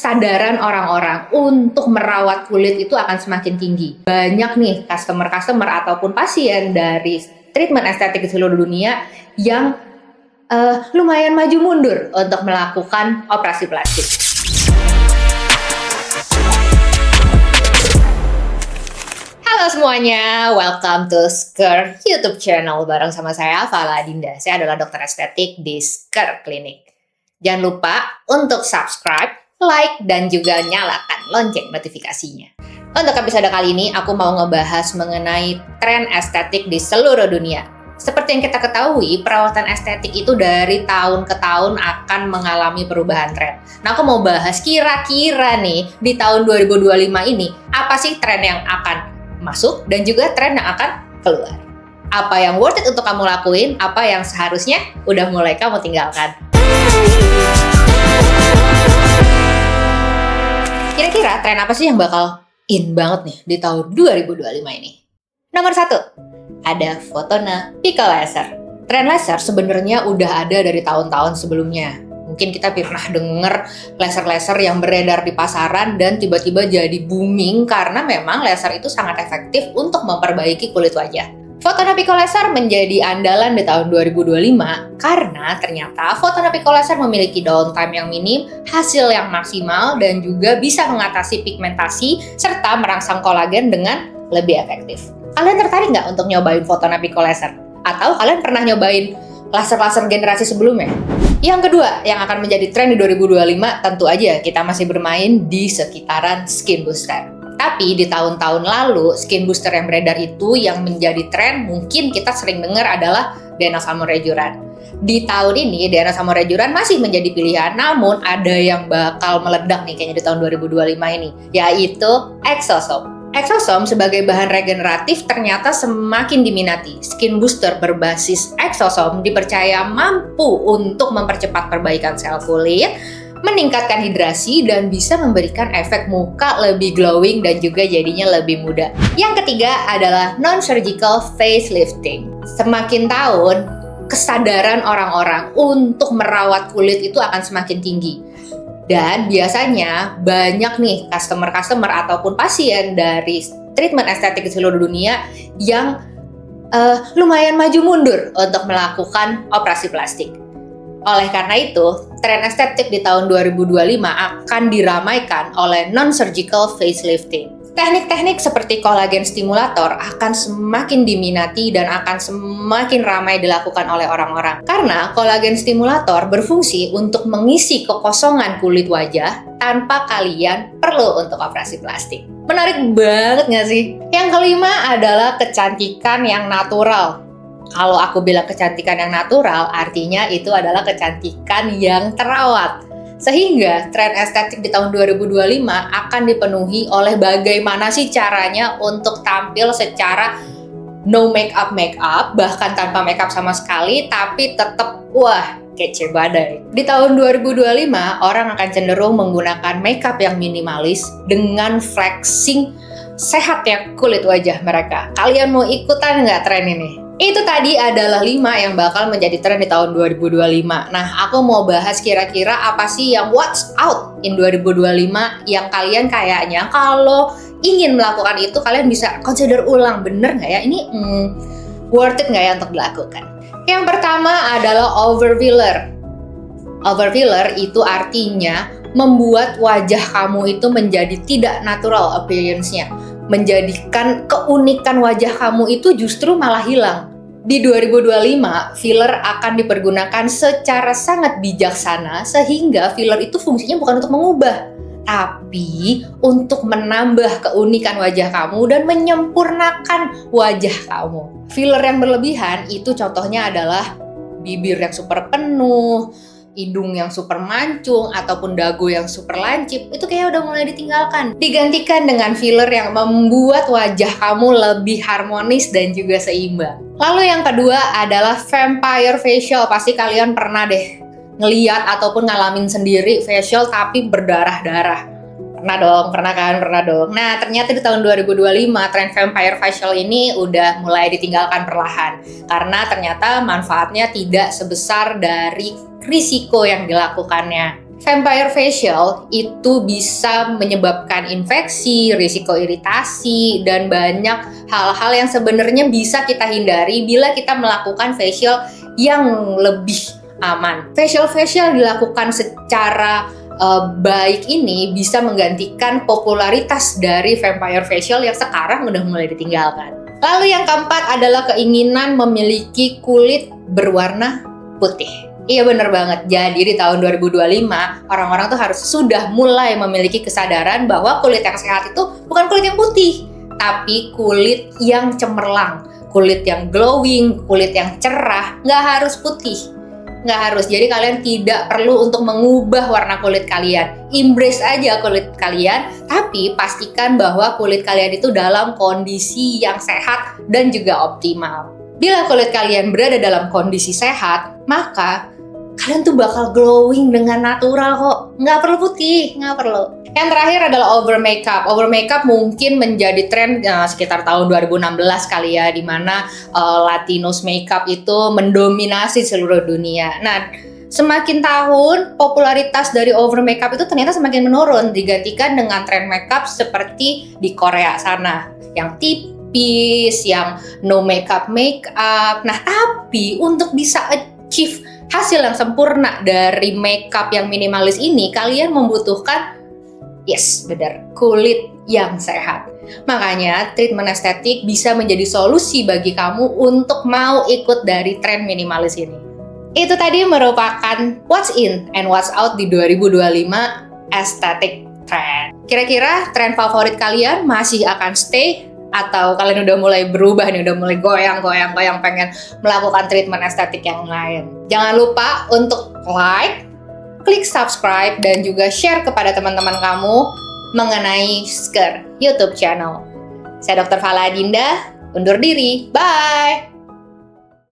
kesadaran orang-orang untuk merawat kulit itu akan semakin tinggi. Banyak nih customer ataupun pasien dari treatment estetik di seluruh dunia yang lumayan maju mundur untuk melakukan operasi plastik. Halo semuanya, welcome to Sker YouTube channel bareng sama saya Fala Dinda. Saya adalah dokter estetik di Sker Clinic. Jangan lupa untuk subscribe, like, dan juga nyalakan lonceng notifikasinya. Untuk episode kali ini, aku mau ngebahas mengenai tren estetik di seluruh dunia. Seperti yang kita ketahui, perawatan estetik itu dari tahun ke tahun akan mengalami perubahan tren. Nah, aku mau bahas kira-kira nih, di tahun 2025 ini, apa sih tren yang akan masuk dan juga tren yang akan keluar. Apa yang worth it untuk kamu lakuin, apa yang seharusnya udah mulai kamu tinggalkan. Kira-kira tren apa sih yang bakal in banget nih di tahun 2025 ini? Nomor 1, ada Photonapico laser. Tren laser sebenarnya udah ada dari tahun-tahun sebelumnya. Mungkin kita pernah denger laser-laser yang beredar di pasaran dan tiba-tiba jadi booming karena memang laser itu sangat efektif untuk memperbaiki kulit wajah. Photonapico laser menjadi andalan di tahun 2025 karena ternyata Photonapico laser memiliki downtime yang minim, hasil yang maksimal, dan juga bisa mengatasi pigmentasi serta merangsang kolagen dengan lebih efektif. Kalian tertarik nggak untuk nyobain Photonapico laser? Atau kalian pernah nyobain laser-laser generasi sebelumnya? Yang kedua yang akan menjadi tren di 2025 tentu aja kita masih bermain di sekitaran skin booster. Tapi di tahun-tahun lalu, skin booster yang beredar itu yang menjadi tren mungkin kita sering dengar adalah Denosummer Rejuran. Di tahun ini, Denosummer Rejuran masih menjadi pilihan, namun ada yang bakal meledak nih kayaknya di tahun 2025 ini, yaitu Exosomes. Exosomes sebagai bahan regeneratif ternyata semakin diminati. Skin booster berbasis Exosomes dipercaya mampu untuk mempercepat perbaikan sel kulit, meningkatkan hidrasi, dan bisa memberikan efek muka lebih glowing dan juga jadinya lebih muda. Yang ketiga adalah non-surgical facelifting. Semakin tahun, kesadaran orang-orang untuk merawat kulit itu akan semakin tinggi. Dan biasanya banyak nih customer ataupun pasien dari treatment estetik di seluruh dunia yang lumayan maju mundur untuk melakukan operasi plastik. Oleh karena itu, tren estetik di tahun 2025 akan diramaikan oleh non-surgical facelifting. Teknik-teknik seperti kolagen stimulator akan semakin diminati dan akan semakin ramai dilakukan oleh orang-orang. Karena kolagen stimulator berfungsi untuk mengisi kekosongan kulit wajah tanpa kalian perlu untuk operasi plastik. Menarik banget nggak sih? Yang kelima adalah kecantikan yang natural. Kalau aku bilang kecantikan yang natural, artinya itu adalah kecantikan yang terawat. Sehingga tren estetik di tahun 2025 akan dipenuhi oleh bagaimana sih caranya untuk tampil secara no makeup, bahkan tanpa makeup sama sekali, tapi tetap wah kece badai. Di tahun 2025, orang akan cenderung menggunakan makeup yang minimalis dengan flexing sehatnya kulit wajah mereka. Kalian mau ikutan nggak tren ini? Itu tadi adalah 5 yang bakal menjadi tren di tahun 2025. Nah, aku mau bahas kira-kira apa sih yang what's out in 2025 yang kalian kayaknya kalau ingin melakukan itu kalian bisa consider ulang. Bener nggak ya? Ini worth it nggak ya untuk dilakukan? Yang pertama adalah overfiller. Overfiller itu artinya membuat wajah kamu itu menjadi tidak natural appearance-nya. Menjadikan keunikan wajah kamu itu justru malah hilang. Di 2025, filler akan dipergunakan secara sangat bijaksana sehingga filler itu fungsinya bukan untuk mengubah, tapi untuk menambah keunikan wajah kamu dan menyempurnakan wajah kamu. Filler yang berlebihan itu contohnya adalah bibir yang super penuh, hidung yang super mancung, ataupun dagu yang super lancip, itu kayak udah mulai ditinggalkan. Digantikan dengan filler yang membuat wajah kamu lebih harmonis dan juga seimbang. Lalu yang kedua adalah vampire facial. Pasti kalian pernah deh ngeliat ataupun ngalamin sendiri facial tapi berdarah-darah. Pernah dong. Nah, ternyata di tahun 2025 tren vampire facial ini udah mulai ditinggalkan perlahan karena ternyata manfaatnya tidak sebesar dari risiko yang dilakukannya. Vampire facial itu bisa menyebabkan infeksi, risiko iritasi, dan banyak hal-hal yang sebenarnya bisa kita hindari bila kita melakukan facial yang lebih aman. Facial dilakukan secara baik ini bisa menggantikan popularitas dari vampire facial yang sekarang udah mulai ditinggalkan. Lalu yang keempat adalah keinginan memiliki kulit berwarna putih. Iya bener banget, jadi di tahun 2025 orang-orang tuh harus sudah mulai memiliki kesadaran bahwa kulit yang sehat itu bukan kulit yang putih, tapi kulit yang cemerlang, kulit yang glowing, kulit yang cerah, nggak harus putih. Nggak harus, jadi kalian tidak perlu untuk mengubah warna kulit kalian. Embrace aja kulit kalian, tapi pastikan bahwa kulit kalian itu dalam kondisi yang sehat dan juga optimal. Bila kulit kalian berada dalam kondisi sehat, maka kalian tuh bakal glowing dengan natural kok. Nggak perlu putih, nggak perlu. Yang terakhir adalah over makeup. Over makeup mungkin menjadi tren sekitar tahun 2016 kali ya, di mana Latinos makeup itu mendominasi seluruh dunia. Nah, semakin tahun popularitas dari over makeup itu ternyata semakin menurun, digantikan dengan tren makeup seperti di Korea sana, yang tipis, yang no makeup. Nah, tapi untuk bisa achieve hasil yang sempurna dari makeup yang minimalis ini, kalian membutuhkan, yes, benar, kulit yang sehat. Makanya treatment estetik bisa menjadi solusi bagi kamu untuk mau ikut dari tren minimalis ini. Itu tadi merupakan what's in and what's out di 2025 aesthetic trend. Kira-kira tren favorit kalian masih akan stay? Atau kalian udah mulai berubah nih, udah mulai goyang pengen melakukan treatment estetik yang lain? Jangan lupa untuk like, klik subscribe, dan juga share kepada teman-teman kamu mengenai Sker YouTube channel. Saya Dr. Fala Adinda, undur diri. Bye!